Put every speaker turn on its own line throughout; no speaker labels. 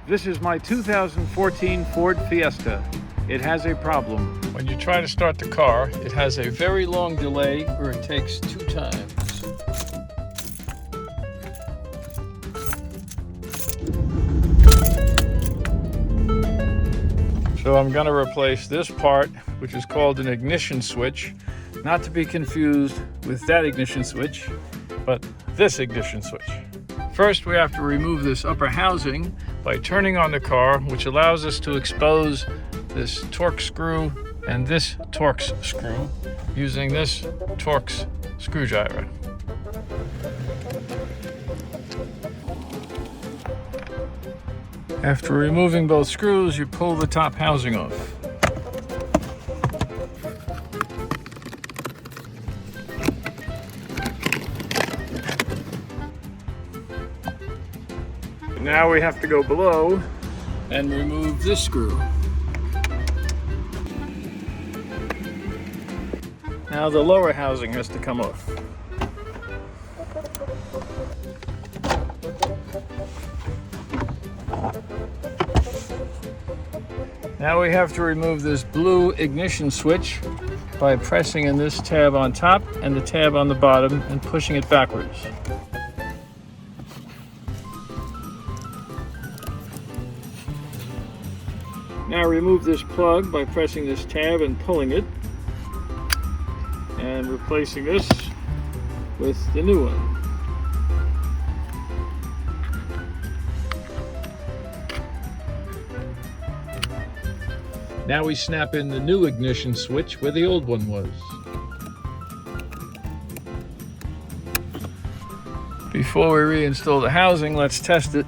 This is my 2014 Ford Fiesta. It has a problem.
When you try to start the car, it has a very long delay where it takes 2 times. So I'm going to replace this part, which is called an ignition switch, not to be confused with that ignition switch, but this ignition switch. First, we have to remove this upper housing by turning on the car, which allows us to expose this Torx screw and this Torx screw using this Torx screwdriver. After removing both screws, you pull the top housing off. Now we have to go below and remove this screw. Now the lower housing has to come off. Now we have to remove this blue ignition switch by pressing in this tab on top and the tab on the bottom and pushing it backwards. Now remove this plug by pressing this tab and pulling it, and replacing this with the new one. Now we snap in the new ignition switch where the old one was. Before we reinstall the housing, let's test it.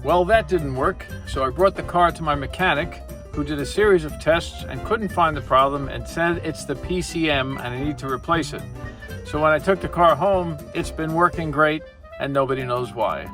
Well, that didn't work, so I brought the car to my mechanic, who did a series of tests and couldn't find the problem and said it's the PCM and I need to replace it. So when I took the car home, it's been working great and nobody knows why.